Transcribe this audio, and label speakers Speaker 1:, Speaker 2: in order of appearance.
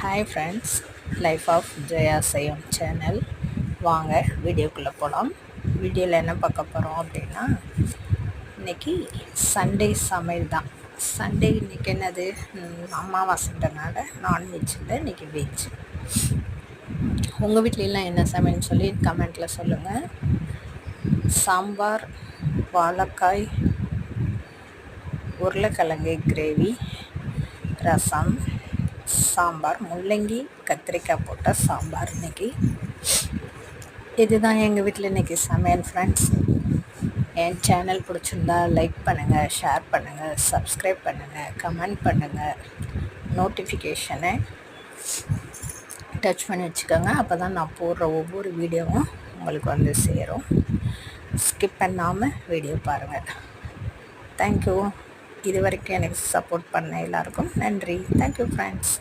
Speaker 1: Hi friends, life of Jaya Sayam channel. வாங்க வீடியோக்குள்ளே போகலாம். வீடியோவில் என்ன பார்க்க போகிறோம் அப்படின்னா, இன்றைக்கி சண்டே சமையல் தான். சண்டே இன்றைக்கி என்னது, அமாவாசைன்றனால நான்வெஜ் இல்லை, இன்றைக்கி வெஜ். உங்கள் வீட்லலாம் என்ன சமையல்னு சொல்லி கமெண்ட்டில் சொல்லுங்கள். சாம்பார், வாழைக்காய், உருளைக்கிழங்கு கிரேவி, ரசம், சாம்பார், முள்ளங்கி கத்திரிக்காய் போட்ட சாம்பார். இன்றைக்கி இதுதான் எங்கள் வீட்டில் இன்றைக்கி சமையல் ஃப்ரெண்ட்ஸ். என் சேனல் பிடிச்சிருந்தா லைக் பண்ணுங்கள், ஷேர் பண்ணுங்கள், சப்ஸ்கிரைப் பண்ணுங்கள், கமெண்ட் பண்ணுங்கள், நோட்டிஃபிகேஷனை டச் பண்ணி வச்சுக்கோங்க. அப்போ தான் நான் போடுற ஒவ்வொரு வீடியோவும் உங்களுக்கு வந்து சேரும். ஸ்கிப் பண்ணாமல் வீடியோ பாருங்கள். தேங்க்யூ. இது வரைக்கும் எனக்கு சப்போர்ட் பண்ண எல்லாருக்கும் நன்றி. Thank you friends.